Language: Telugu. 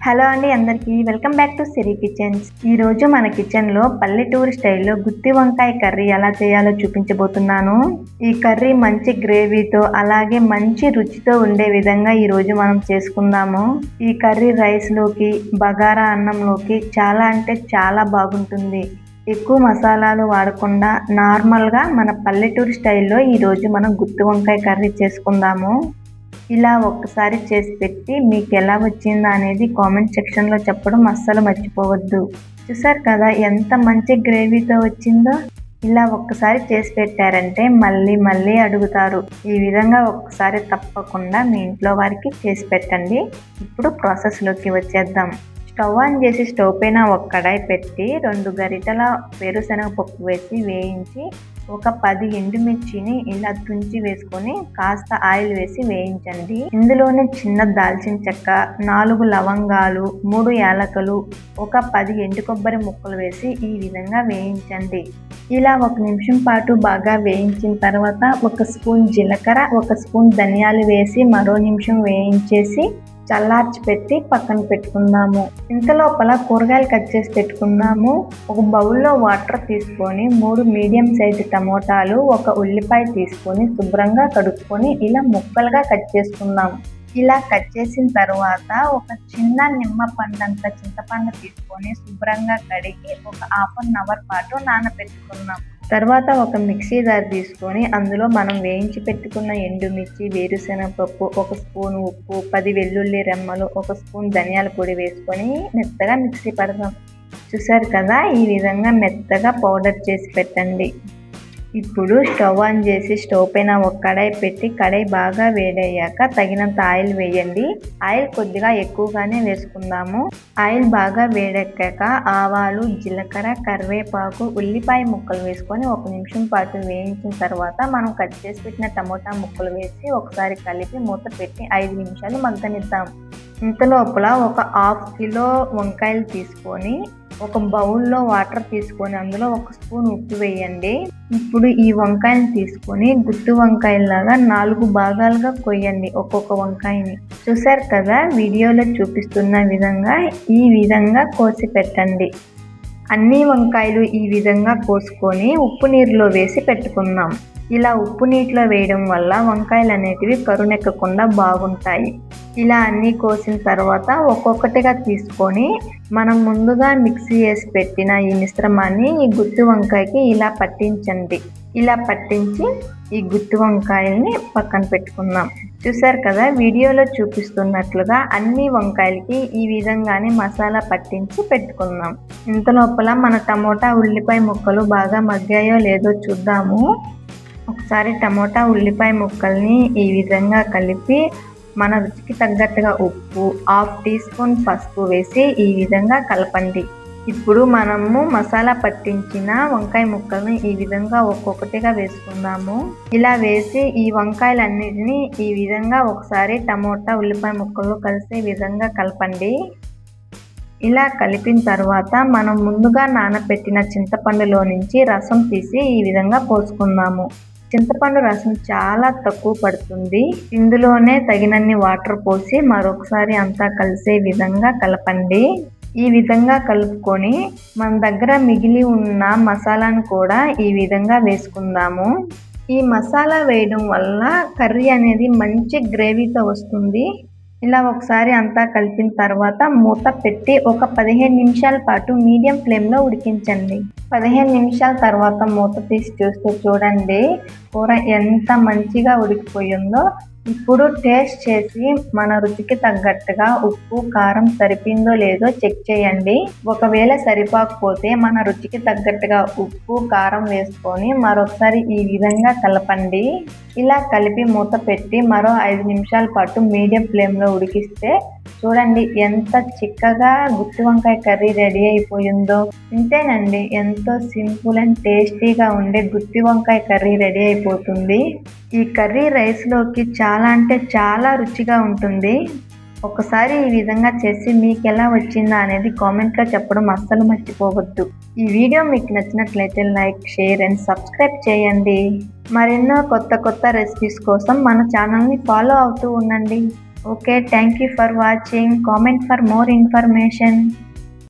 హలో అండి అందరికీ welcome back to Siri kitchens. ఈరోజు మన కిచెన్లో పల్లెటూరు స్టైల్లో గుత్తి వంకాయ కర్రీ ఎలా చేయాలో చూపించబోతున్నాను. ఈ కర్రీ మంచి గ్రేవీతో అలాగే మంచి రుచితో ఉండే విధంగా ఈరోజు మనం చేసుకుందాము. ఈ కర్రీ రైస్లోకి బగారా అన్నంలోకి చాలా అంటే చాలా బాగుంటుంది. ఎక్కువ మసాలాలు వాడకుండా నార్మల్గా మన పల్లెటూరు స్టైల్లో ఈరోజు మనం గుత్తి వంకాయ కర్రీ చేసుకుందాము. ఇలా ఒక్కసారి చేసి పెట్టి మీకు ఎలా వచ్చిందో అనేది కామెంట్ సెక్షన్లో చెప్పడం అస్సలు మర్చిపోవద్దు. చూసారు కదా ఎంత మంచి గ్రేవీతో వచ్చిందో. ఇలా ఒక్కసారి చేసి పెట్టారంటే మళ్ళీ మళ్ళీ అడుగుతారు. ఈ విధంగా ఒక్కసారి తప్పకుండా మీ ఇంట్లో వారికి చేసి పెట్టండి. ఇప్పుడు ప్రాసెస్లోకి వచ్చేద్దాం. స్టవ్ ఆన్ చేసి స్టవ్ పైన ఒక కడాయి పెట్టి 2 గరిటెల వేరుశనగపప్పు వేసి వేయించి ఒక 10 ఎండుమిర్చిని ఇలా తుంచి వేసుకొని కాస్త ఆయిల్ వేసి వేయించండి. ఇందులోనే చిన్న దాల్చిన చెక్క, 4 లవంగాలు, 3 యాలకులు, ఒక 10 ఎండు కొబ్బరి ముక్కలు వేసి ఈ విధంగా వేయించండి. ఇలా 1 నిమిషం పాటు బాగా వేయించిన తర్వాత 1 స్పూన్ జీలకర్ర, 1 స్పూన్ ధనియాలు వేసి మరో నిమిషం వేయించేసి చల్లార్చి పెట్టి పక్కన పెట్టుకుందాము. ఇంతలోపల కూరగాయలు కట్ చేసి పెట్టుకుందాము. ఒక బౌల్లో వాటర్ తీసుకొని 3 మీడియం సైజు టమోటాలు, 1 ఉల్లిపాయ తీసుకొని శుభ్రంగా కడుక్కొని ఇలా ముక్కలుగా కట్ చేసుకుందాం. ఇలా కట్ చేసిన తర్వాత ఒక చిన్న నిమ్మ పండంత చింతపండు తీసుకొని శుభ్రంగా కడిగి ఒక హాఫ్ అన్ అవర్ పాటు నానబెట్టుకుందాం. తర్వాత ఒక మిక్సీ జార్ తీసుకొని అందులో మనం వేయించి పెట్టుకున్న ఎండుమిర్చి, వేరుశనగపప్పు, 1 స్పూన్ ఉప్పు, 10 వెల్లుల్లి రెమ్మలు, 1 స్పూన్ ధనియాల పొడి వేసుకొని మెత్తగా మిక్సీ పడదాం. చూసారు కదా, ఈ విధంగా మెత్తగా పౌడర్ చేసి పెట్టండి. ఇప్పుడు స్టవ్ ఆన్ చేసి స్టవ్ పైన ఒక కడాయి పెట్టి కడాయి బాగా వేడయ్యాక తగినంత ఆయిల్ వేయండి. ఆయిల్ కొద్దిగా ఎక్కువగానే వేసుకుందాము. ఆయిల్ బాగా వేడెక్కాక ఆవాలు, జీలకర్ర, కరివేపాకు, ఉల్లిపాయ ముక్కలు వేసుకొని 1 నిమిషం పాటు వేయించిన తర్వాత మనం కట్ చేసి పెట్టిన టమోటా ముక్కలు వేసి ఒకసారి కలిపి మూత పెట్టి 5 నిమిషాలు మగ్గనిద్దాం. ఇంతలోపల ఒక 1/2 కిలో వంకాయలు తీసుకొని ఒక బౌల్లో వాటర్ తీసుకొని అందులో 1 స్పూన్ ఉప్పు వేయండి. ఇప్పుడు ఈ వంకాయని తీసుకొని గుత్తి వంకాయలాగా 4 భాగాలుగా కొయ్యండి ఒక్కొక్క వంకాయని. చూసారు కదా, వీడియోలో చూపిస్తున్న విధంగా ఈ విధంగా కోసి పెట్టండి. అన్ని వంకాయలు ఈ విధంగా కోసుకొని ఉప్పు నీరులో వేసి పెట్టుకుందాం. ఇలా ఉప్పు నీటిలో వేయడం వల్ల వంకాయలు అనేటివి కరుణెక్కకుండా బాగుంటాయి. ఇలా అన్నీ కోసిన తర్వాత ఒక్కొక్కటిగా తీసుకొని మనం ముందుగా మిక్సీ వేసి పెట్టిన ఈ మిశ్రమాన్ని ఈ గుత్తి వంకాయకి ఇలా పట్టించండి. ఇలా పట్టించి ఈ గుత్తి వంకాయల్ని పక్కన పెట్టుకుందాం. చూసారు కదా, వీడియోలో చూపిస్తున్నట్లుగా అన్ని వంకాయలకి ఈ విధంగానే మసాలా పట్టించి పెట్టుకుందాం. ఇంతలోపల మన టమోటా, ఉల్లిపాయ ముక్కలు బాగా మగ్గాయో లేదో చూద్దాము. ఒకసారి టమోటా, ఉల్లిపాయ ముక్కల్ని ఈ విధంగా కలిపి మన రుచికి తగ్గట్టుగా ఉప్పు, 1/2 టీ స్పూన్ పసుపు వేసి ఈ విధంగా కలపండి. ఇప్పుడు మనము మసాలా పట్టించిన వంకాయ ముక్కల్ని ఈ విధంగా ఒక్కొక్కటిగా వేసుకుందాము. ఇలా వేసి ఈ వంకాయలన్నిటిని ఈ విధంగా ఒకసారి టమోటా, ఉల్లిపాయ ముక్కలు కలిసే విధంగా కలపండి. ఇలా కలిపిన తర్వాత మనం ముందుగా నానబెట్టిన చింతపండులో నుంచి రసం తీసి ఈ విధంగా పోసుకుందాము. చింతపండు రసం చాలా తక్కువ పడుతుంది. ఇందులోనే తగినన్ని వాటర్ పోసి మరొకసారి అంతా కలిసే విధంగా కలపండి. ఈ విధంగా కలుపుకొని మన దగ్గర మిగిలి ఉన్న మసాలాను కూడా ఈ విధంగా వేసుకుందాము. ఈ మసాలా వేయడం వల్ల కర్రీ అనేది మంచి గ్రేవీతో వస్తుంది. ఇలా ఒకసారి అంతా కలిపిన తర్వాత మూత పెట్టి ఒక 15 నిమిషాల పాటు మీడియం ఫ్లేమ్లో ఉడికించండి. 15 నిమిషాల తర్వాత మూత తీసి చూస్తే చూడండి కూర ఎంత మంచిగా ఉడికిపోయిందో. ఇప్పుడు టేస్ట్ చేసి మన రుచికి తగ్గట్టుగా ఉప్పు, కారం సరిపోయిందో లేదో చెక్ చేయండి. ఒకవేళ సరిపోకపోతే మన రుచికి తగ్గట్టుగా ఉప్పు, కారం వేసుకొని మరొకసారి ఈ విధంగా కలపండి. ఇలా కలిపి మూత పెట్టి మరో 5 నిమిషాల పాటు మీడియం ఫ్లేమ్లో ఉడికిస్తే చూడండి ఎంత చిక్కగా గుత్తి వంకాయ కర్రీ రెడీ అయిపోయిందో. ఇంతేనండి, ఎంతో సింపుల్ అండ్ టేస్టీగా ఉండే గుత్తి వంకాయ కర్రీ రెడీ అయిపోతుంది. ఈ కర్రీ రైస్లోకి చాలా అంటే చాలా రుచిగా ఉంటుంది. ఒకసారి ఈ విధంగా చేసి మీకు ఎలా వచ్చిందా అనేది కామెంట్లో చెప్పడం అస్సలు మర్చిపోవద్దు. ఈ వీడియో మీకు నచ్చినట్లయితే లైక్, షేర్ అండ్ సబ్స్క్రైబ్ చేయండి. మరెన్నో కొత్త రెసిపీస్ కోసం మన ఛానల్ని ఫాలో అవుతూ ఉండండి. Okay, thank you for watching. Comment for more information.